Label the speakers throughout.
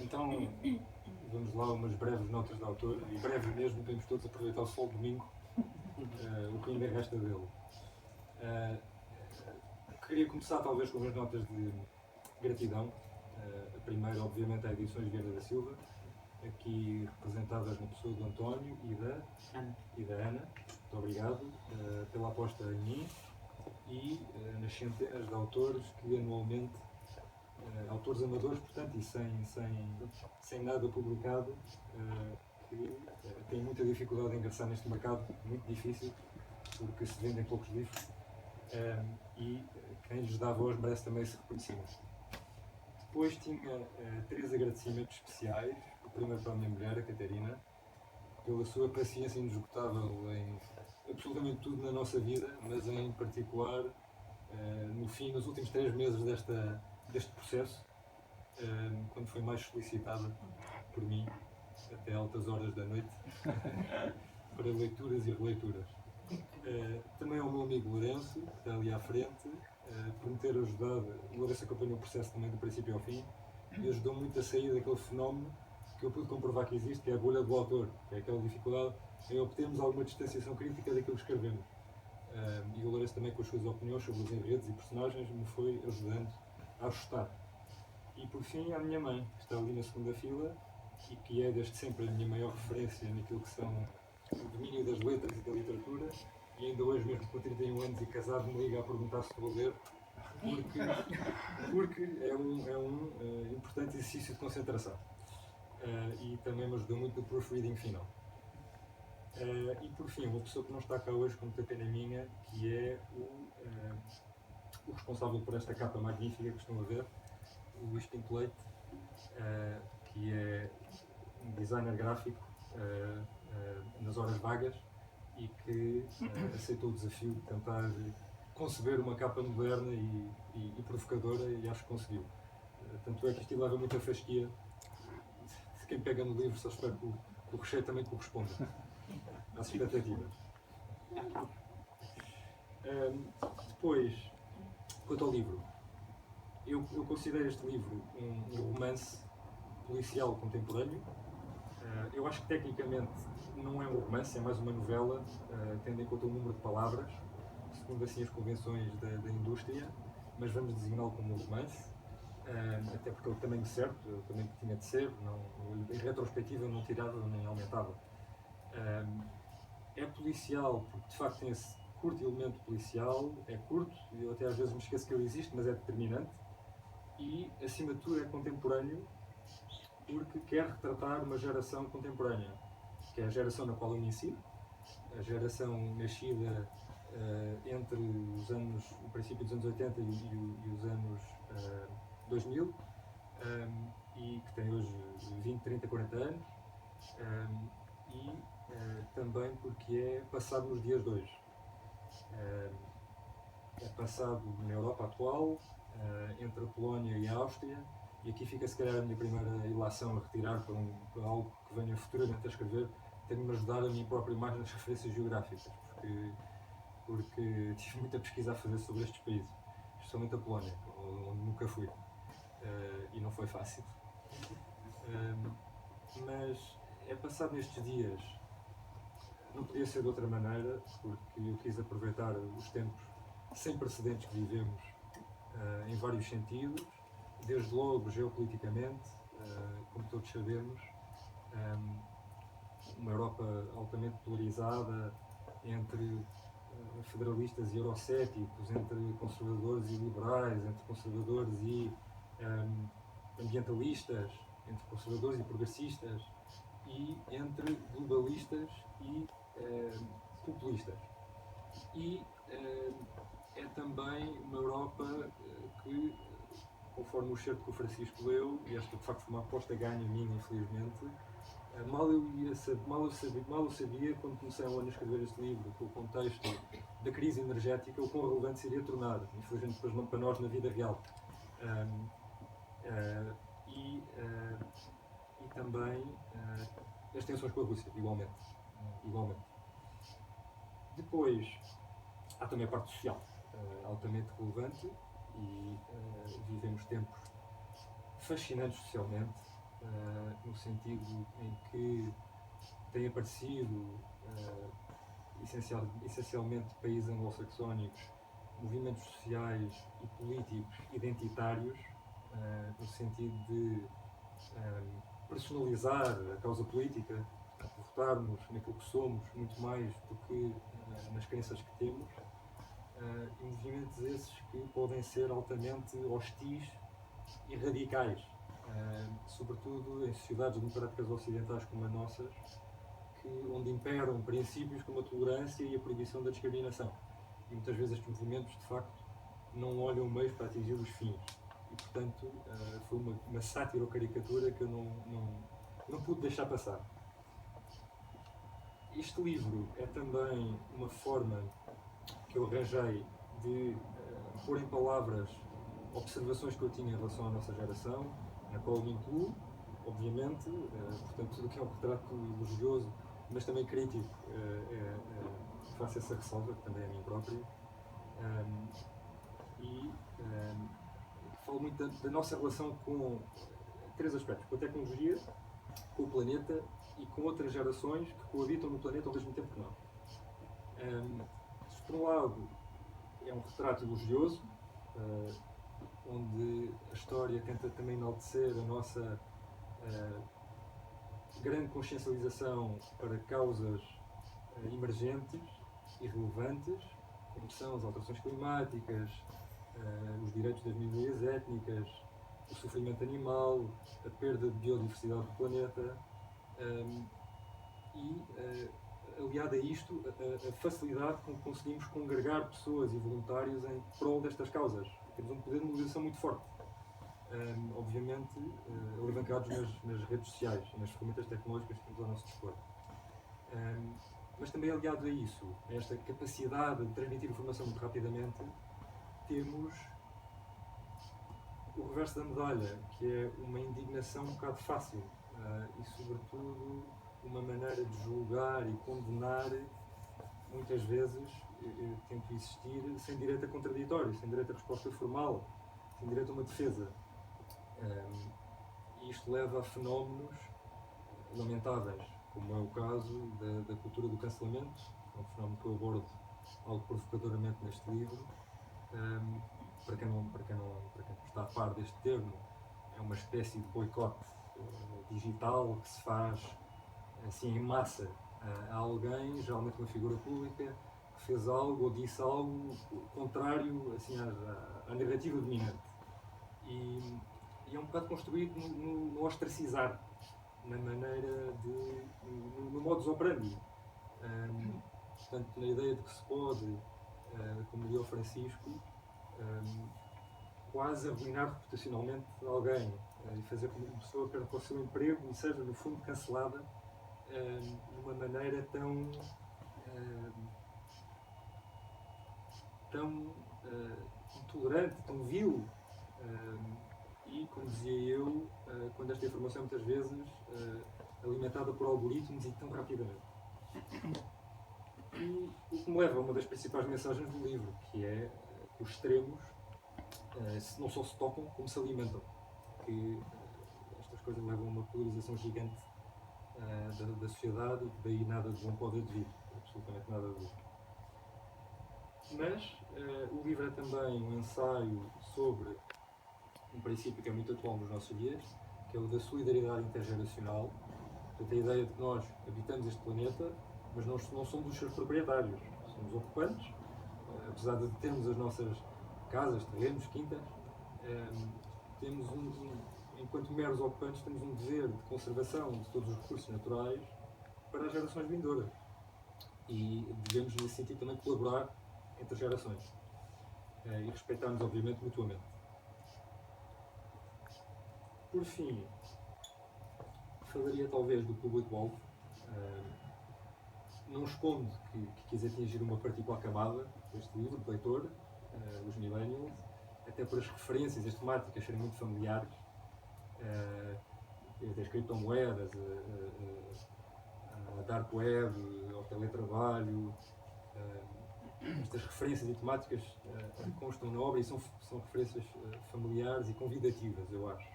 Speaker 1: Então, vamos lá umas breves notas de autor, e breve mesmo, temos todos aproveitar o sol de domingo, o que ainda resta dele. Queria começar talvez com umas notas de gratidão. A primeira, obviamente, é a Edições Vieira da Silva, aqui representadas na pessoa do António e da Ana. Muito obrigado pela aposta em mim e nas centenas de autores que anualmente, autores amadores, portanto, e sem nada publicado, que têm muita dificuldade em ingressar neste mercado, muito difícil, porque se vendem poucos livros, e quem lhes dá voz merece também esse reconhecimento. Depois tinha três agradecimentos especiais. O primeiro para a minha mulher, a Catarina, pela sua paciência inesgotável em absolutamente tudo na nossa vida, mas em particular no fim, nos últimos 3 meses deste processo, quando foi mais solicitada por mim, até altas horas da noite, para leituras e releituras. Também ao meu amigo Lourenço, que está ali à frente, por me ter ajudado. O Lourenço acompanhou o processo também do princípio ao fim e ajudou muito a sair daquele fenómeno que eu pude comprovar que existe, que é a bolha do autor, que é aquela dificuldade em obtermos alguma distanciação crítica daquilo que escrevemos. E o Lourenço também, com as suas opiniões sobre os enredos e personagens, me foi ajudando a ajustar. E por fim, a minha mãe, que está ali na segunda fila e que é desde sempre a minha maior referência naquilo que são o domínio das letras e da literatura, e ainda hoje, mesmo com 31 anos e casado, me liga a perguntar se estou a ler, porque é um importante exercício de concentração. E também me ajudou muito no proofreading final. E por fim, uma pessoa que não está cá hoje, com muita pena minha, que é o responsável por esta capa magnífica que estão a ver, o Luís Pinto Leite, que é um designer gráfico nas horas vagas e que aceitou o desafio de tentar conceber uma capa moderna e provocadora, e acho que conseguiu. Tanto é que isto leva muita fasquia de quem pega no livro, só espero que o recheio também corresponda às expectativas. Depois, quanto ao livro, eu considero este livro um romance policial contemporâneo. Eu acho que tecnicamente não é um romance, é mais uma novela, tendo em conta o número de palavras, segundo assim as convenções da indústria, mas vamos designá-lo como um romance, até porque ele também me serve, também tinha de ser, em retrospectiva não tirava nem aumentava. É policial, porque de facto tem esse curto elemento policial, é curto, e eu até às vezes me esqueço que ele existe, mas é determinante, e acima de tudo é contemporâneo, porque quer retratar uma geração contemporânea, que é a geração na qual eu me insiro, a geração nascida entre o princípio dos anos 80 e os anos 2000, e que tem hoje 20, 30, 40 anos, e também porque é passado nos dias de hoje. É passado na Europa atual, entre a Polónia e a Áustria, e aqui fica se calhar a minha primeira ilação a retirar para algo que venha futuramente a escrever, tem-me ajudado a mim próprio mais nas referências geográficas, porque tive muita pesquisa a fazer sobre estes países, especialmente a Polónia, onde nunca fui, e não foi fácil. Mas é passado nestes dias, não podia ser de outra maneira, porque eu quis aproveitar os tempos sem precedentes que vivemos em vários sentidos, desde logo geopoliticamente, como todos sabemos, uma Europa altamente polarizada entre federalistas e eurocéticos, entre conservadores e liberais, entre conservadores e ambientalistas, entre conservadores e progressistas, e entre globalistas e populistas. E é também uma Europa que, conforme o certo que o Francisco leu, e esta de facto foi uma aposta ganha minha, infelizmente, mal eu sabia quando comecei a escrever este livro, com o contexto da crise energética, o quão relevante seria tornar, infelizmente para nós na vida real. E também as tensões com a Rússia, igualmente. Depois, há também a parte social, altamente relevante, e vivemos tempos fascinantes socialmente, no sentido em que têm aparecido essencialmente países anglo-saxónicos, movimentos sociais e políticos identitários, no sentido de personalizar a causa política, votarmos naquilo que somos muito mais do que nas crenças que temos, e movimentos esses que podem ser altamente hostis e radicais, sobretudo em sociedades democráticas ocidentais como as nossas, onde imperam princípios como a tolerância e a proibição da discriminação. E muitas vezes estes movimentos, de facto, não olham meios para atingir os fins. E, portanto, foi uma sátira ou caricatura que eu não pude deixar passar. Este livro é também uma forma que eu arranjei de pôr em palavras observações que eu tinha em relação à nossa geração, na qual me incluo, obviamente, portanto, tudo o que é um retrato elogioso, mas também crítico, faço essa ressalva, que também é a mim própria. Falo muito da nossa relação com três aspectos: com a tecnologia, com o planeta e com outras gerações que coabitam no planeta ao mesmo tempo que nós. Por um lado, é um retrato elogioso, onde a história tenta também enaltecer a nossa grande consciencialização para causas emergentes e relevantes, como são as alterações climáticas, os direitos das minorias étnicas, o sofrimento animal, a perda de biodiversidade do planeta, aliado a isto, a facilidade com que conseguimos congregar pessoas e voluntários em prol destas causas. Temos um poder de mobilização muito forte, obviamente alavancados nas redes sociais e nas ferramentas tecnológicas que temos ao nosso dispor. Mas também aliado a isso, a esta capacidade de transmitir informação muito rapidamente, temos o reverso da medalha, que é uma indignação um bocado fácil e, sobretudo, uma maneira de julgar e condenar, muitas vezes, eu tento insistir, sem direito a contraditório, sem direito a resposta formal, sem direito a uma defesa. E isto leva a fenómenos lamentáveis, como é o caso da cultura do cancelamento, é um fenómeno que eu abordo algo provocadoramente neste livro. Para quem não está a par deste termo, é uma espécie de boicote digital que se faz assim em massa a alguém, geralmente uma figura pública, que fez algo ou disse algo contrário assim, à narrativa dominante. E é um bocado construído no ostracizar, na maneira no modus operandi. Portanto, na ideia de que se pode, como diria o Francisco, quase arruinar reputacionalmente alguém e fazer com que uma pessoa perca o seu emprego e seja, no fundo, cancelada de uma maneira tão intolerante, tão vil. E, como dizia eu, quando esta informação é muitas vezes alimentada por algoritmos e tão rapidamente. E o que me leva a uma das principais mensagens do livro, que é que os extremos não só se tocam, como se alimentam. Que estas coisas levam a uma polarização gigante da sociedade e que daí nada de bom pode advir, absolutamente nada de bom. Mas o livro é também um ensaio sobre um princípio que é muito atual nos nossos dias, que é o da solidariedade intergeracional. Portanto, a ideia de que nós habitamos este planeta, mas não somos os seus proprietários, somos ocupantes, apesar de termos as nossas casas, terrenos, quintas, temos enquanto meros ocupantes, temos um dever de conservação de todos os recursos naturais para as gerações vindouras. E devemos, nesse sentido, também colaborar entre as gerações e respeitar-nos, obviamente, mutuamente. Por fim, falaria talvez do público-alvo. Não escondo que quis atingir uma particular camada deste livro, de leitor, os millennials, até por as referências, as temáticas serem muito familiares, desde as criptomoedas, a dark web, ao teletrabalho. Estas referências e temáticas constam na obra e são referências familiares e convidativas, eu acho.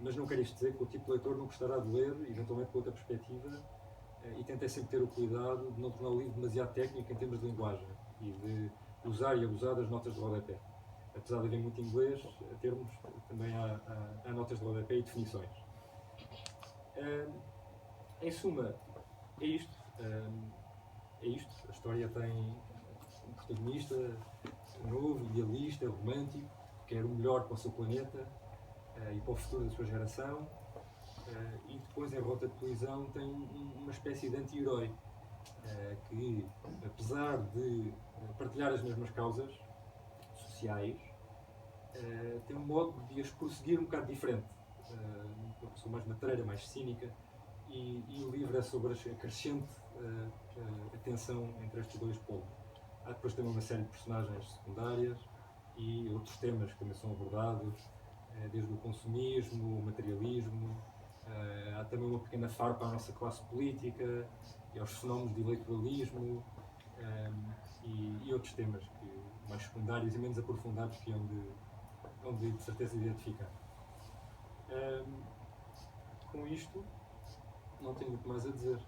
Speaker 1: Mas não quer isto dizer que o tipo de leitor não gostará de ler, eventualmente com outra perspectiva, e tentei sempre ter o cuidado de não tornar o livro demasiado técnico em termos de linguagem e de usar e abusar das notas de rodapé. Apesar de haver muito inglês, a termos, também há notas de rodapé e definições. Em suma, é isto. A história tem um protagonista novo, idealista, romântico, que quer o melhor para o seu planeta e para o futuro da sua geração. E depois, em Rota de Colisão, tem uma espécie de anti-herói que, apesar de partilhar as mesmas causas sociais, tem um modo de as prosseguir um bocado diferente. Uma pessoa mais matreira, mais cínica, e o livro é sobre a crescente tensão entre estes dois polos. Há depois também uma série de personagens secundárias e outros temas que também são abordados, desde o consumismo, o materialismo. Há também uma pequena farpa à nossa classe política e aos fenómenos de eleitoralismo e outros temas mais secundários e menos aprofundados que onde de certeza identificar. Com isto, não tenho muito mais a dizer.